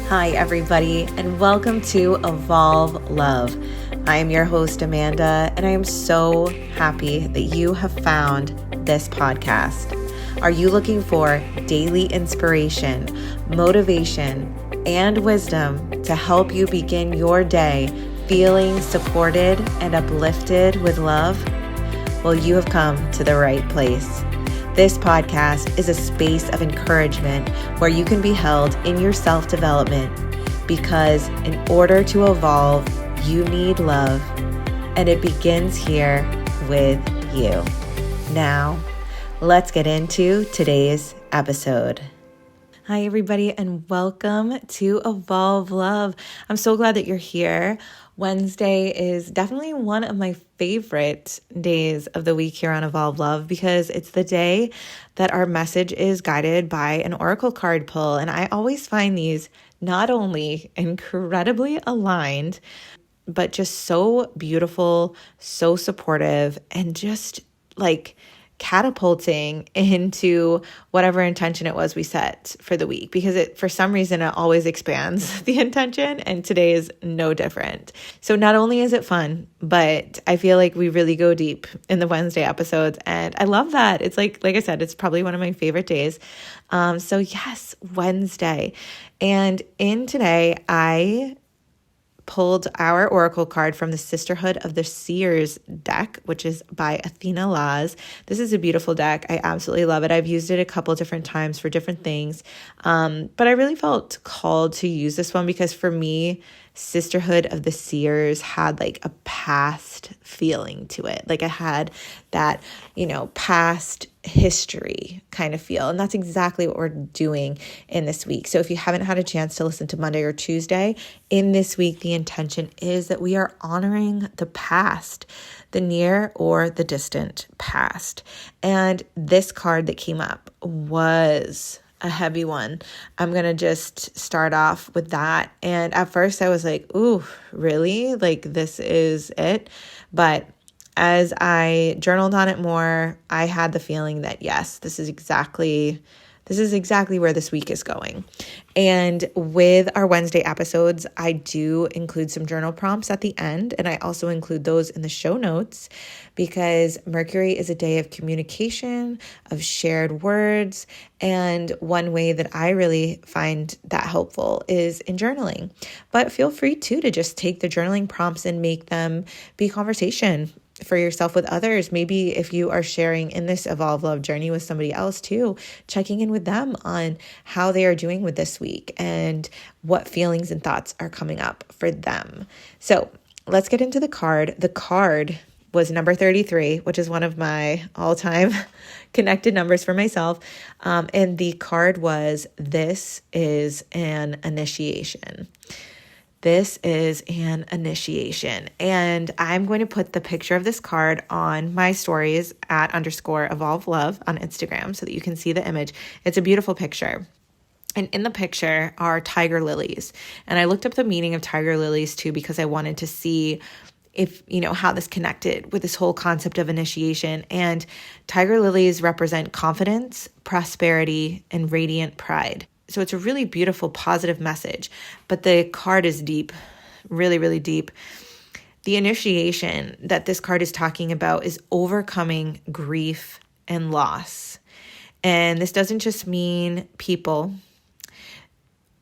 Hi, everybody, and welcome to Evolve Love. I am your host, Amanda, and I am so happy that you have found this podcast. Are you looking for daily inspiration, motivation, and wisdom to help you begin your day feeling supported and uplifted with love? Well, you have come to the right place. This podcast is a space of encouragement where you can be held in your self-development because in order to evolve, you need love, and it begins here with you. Now, let's get into today's episode. Hi, everybody, and welcome to Evolve Love. I'm so glad that you're here. Wednesday is definitely one of my favorite days of the week here on Evolve Love because it's the day that our message is guided by an oracle card pull. And I always find these not only incredibly aligned, but just so beautiful, so supportive, and just like catapulting into whatever intention it was we set for the week, because for some reason it always expands the intention, and today is no different. So not only is it fun, but I feel like we really go deep in the Wednesday episodes, and I love that. It's like I said, it's probably one of my favorite days. So yes, Wednesday. And in today, I pulled our oracle card from the Sisterhood of the Seers deck, which is by Athena Law. This is a beautiful deck. I absolutely love it. I've used it a couple different times for different things, but I really felt called to use this one because for me, Sisterhood of the Seers had like a past feeling to it. Like I had that, past history kind of feel. And that's exactly what we're doing in this week. So if you haven't had a chance to listen to Monday or Tuesday, in this week, the intention is that we are honoring the past, the near or the distant past. And this card that came up was a heavy one. I'm going to just start off with that. And at first I was like, ooh, really? Like this is it? But as I journaled on it more, I had the feeling that yes, this is exactly where this week is going. And with our Wednesday episodes, I do include some journal prompts at the end, and I also include those in the show notes because Mercury is a day of communication, of shared words, and one way that I really find that helpful is in journaling. But feel free too to just take the journaling prompts and make them be conversation for yourself with others. Maybe if you are sharing in this Evolve Love journey with somebody else too, checking in with them on how they are doing with this week and what feelings and thoughts are coming up for them. So let's get into the card. The card was number 33, which is one of my all-time connected numbers for myself. And the card was, this is an initiation. This is an initiation. And I'm going to put the picture of this card on my stories at _Evolve Love on Instagram so that you can see the image. It's a beautiful picture. And in the picture are tiger lilies. And I looked up the meaning of tiger lilies too, because I wanted to see if, how this connected with this whole concept of initiation. And tiger lilies represent confidence, prosperity, and radiant pride. So it's a really beautiful, positive message, but the card is deep, really, really deep. The initiation that this card is talking about is overcoming grief and loss. And this doesn't just mean people.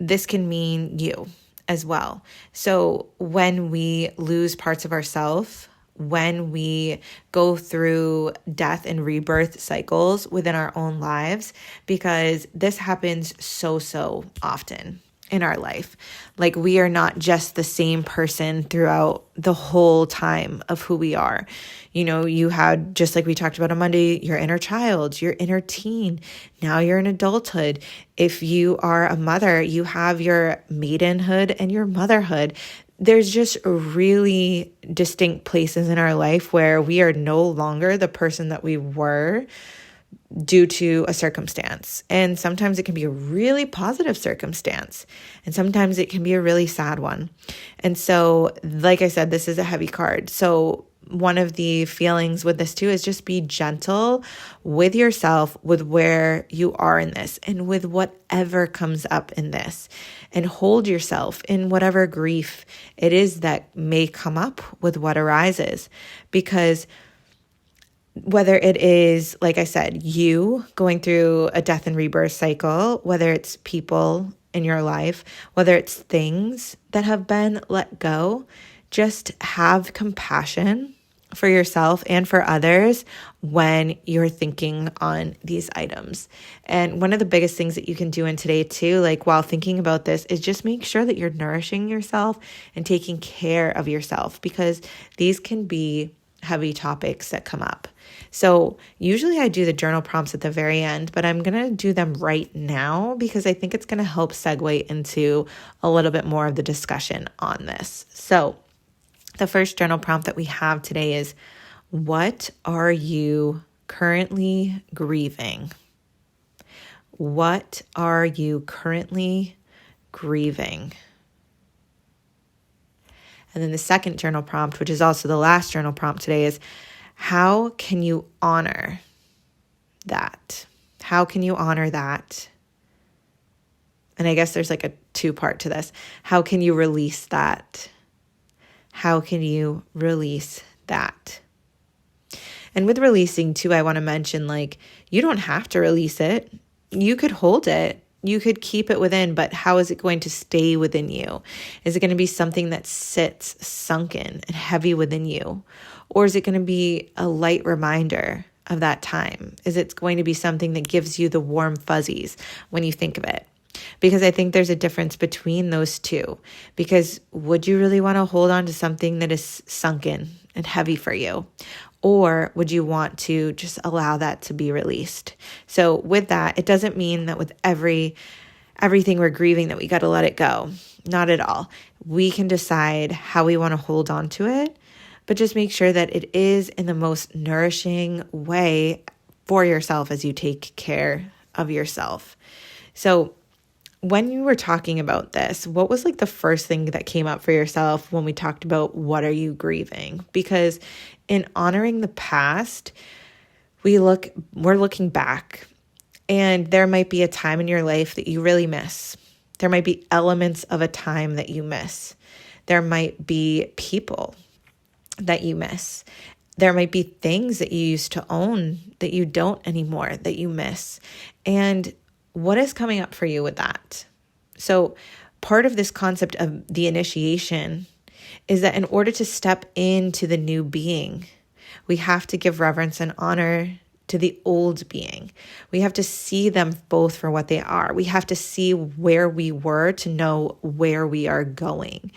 This can mean you as well. So when we lose parts of ourselves, when we go through death and rebirth cycles within our own lives, because this happens so often in our life. Like we are not just the same person throughout the whole time of who we are. You had, just like we talked about on Monday, your inner child, your inner teen. Now you're in adulthood. If you are a mother, you have your maidenhood and your motherhood. There's just really distinct places in our life where we are no longer the person that we were due to a circumstance. And sometimes it can be a really positive circumstance, and sometimes it can be a really sad one. And so, like I said, this is a heavy card. So one of the feelings with this too is just be gentle with yourself, with where you are in this and with whatever comes up in this, and hold yourself in whatever grief it is that may come up with what arises. Because whether it is, like I said, you going through a death and rebirth cycle, whether it's people in your life, whether it's things that have been let go, just have compassion for yourself and for others when you're thinking on these items. And one of the biggest things that you can do in today too, like while thinking about this, is just make sure that you're nourishing yourself and taking care of yourself, because these can be heavy topics that come up. So usually I do the journal prompts at the very end, but I'm going to do them right now because I think it's going to help segue into a little bit more of the discussion on this. So the first journal prompt that we have today is, what are you currently grieving? What are you currently grieving? And then the second journal prompt, which is also the last journal prompt today, is, how can you honor that? How can you honor that? And I guess there's like a two-part to this. How can you release that? How can you release that? And with releasing too, I want to mention, like, you don't have to release it. You could hold it. You could keep it within, but how is it going to stay within you? Is it going to be something that sits sunken and heavy within you? Or is it going to be a light reminder of that time? Is it going to be something that gives you the warm fuzzies when you think of it? Because I think there's a difference between those two. Because would you really want to hold on to something that is sunken and heavy for you? Or would you want to just allow that to be released? So with that, it doesn't mean that with everything we're grieving that we got to let it go. Not at all. We can decide how we want to hold on to it, but just make sure that it is in the most nourishing way for yourself as you take care of yourself. So when you were talking about this, what was like the first thing that came up for yourself when we talked about what are you grieving? Because in honoring the past, we're looking back, and there might be a time in your life that you really miss. There might be elements of a time that you miss. There might be people that you miss. There might be things that you used to own that you don't anymore, that you miss. And what is coming up for you with that? So part of this concept of the initiation is that in order to step into the new being, we have to give reverence and honor to the old being. We have to see them both for what they are. We have to see where we were to know where we are going.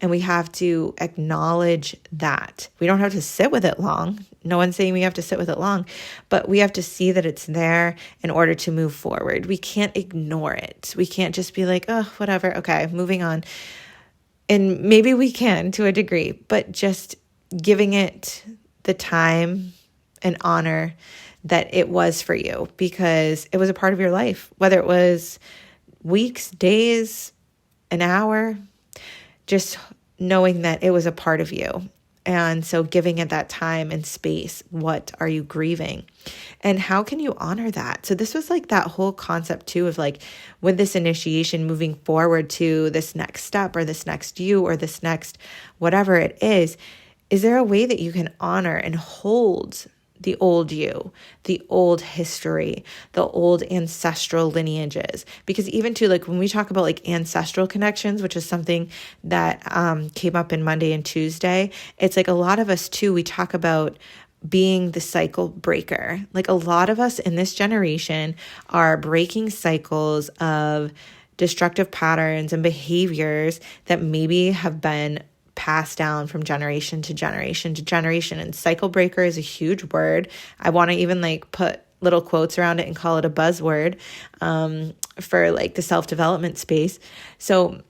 And we have to acknowledge that. We don't have to sit with it long. No one's saying we have to sit with it long, but we have to see that it's there in order to move forward. We can't ignore it. We can't just be like, oh, whatever, okay, moving on. And maybe we can to a degree, but just giving it the time and honor that it was for you, because it was a part of your life, whether it was weeks, days, an hour, just knowing that it was a part of you. And so giving it that time and space. What are you grieving? And how can you honor that? So this was like that whole concept too of like, with this initiation moving forward to this next step or this next you or this next whatever it is there a way that you can honor and hold the old you, the old history, the old ancestral lineages? Because even too, like when we talk about like ancestral connections, which is something that came up in Monday and Tuesday, it's like a lot of us too, we talk about being the cycle breaker. Like a lot of us in this generation are breaking cycles of destructive patterns and behaviors that maybe have been passed down from generation to generation to generation. And cycle breaker is a huge word. I want to even like put little quotes around it and call it a buzzword for like the self-development space. So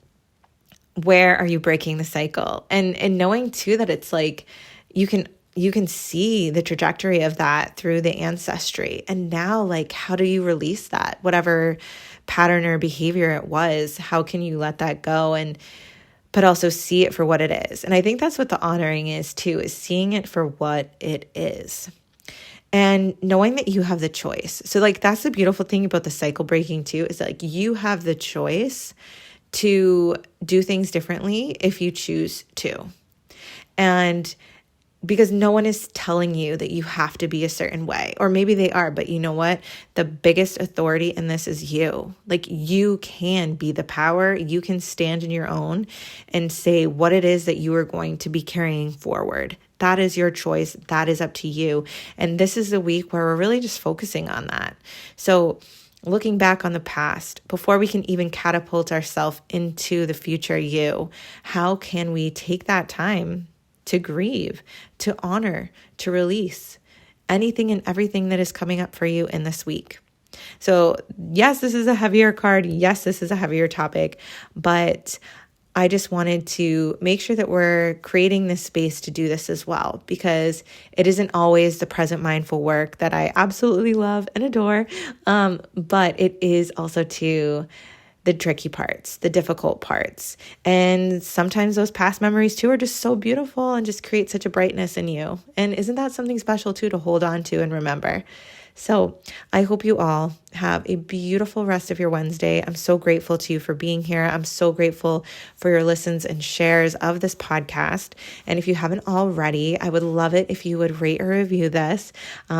where are you breaking the cycle? And knowing too that it's like you can see the trajectory of that through the ancestry. And now, like, how do you release that? Whatever pattern or behavior it was, how can you let that go? And but also see it for what it is. And I think that's what the honoring is too, is seeing it for what it is. And knowing that you have the choice. So like, that's the beautiful thing about the cycle breaking too, is that like you have the choice to do things differently if you choose to. And because no one is telling you that you have to be a certain way, or maybe they are, but you know what? The biggest authority in this is you. Like, you can be the power. You can stand in your own and say what it is that you are going to be carrying forward. That is your choice. That is up to you. And this is the week where we're really just focusing on that. So looking back on the past, before we can even catapult ourselves into the future you, how can we take that time to grieve, to honor, to release anything and everything that is coming up for you in this week? So yes, this is a heavier card. Yes, this is a heavier topic, but I just wanted to make sure that we're creating this space to do this as well, because it isn't always the present mindful work that I absolutely love and adore, but it is also to the tricky parts, the difficult parts. And sometimes those past memories too are just so beautiful and just create such a brightness in you. And isn't that something special too to hold on to and remember? So I hope you all have a beautiful rest of your Wednesday. I'm so grateful to you for being here. I'm so grateful for your listens and shares of this podcast. And if you haven't already, I would love it if you would rate or review this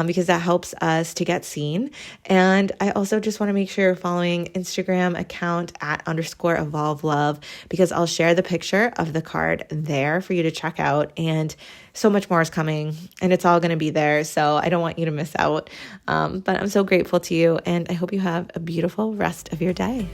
because that helps us to get seen. And I also just want to make sure you're following Instagram account @_evolve_love, because I'll share the picture of the card there for you to check out. And so much more is coming and it's all going to be there. So I don't want you to miss out. But I'm so grateful to you, and I hope you have a beautiful rest of your day.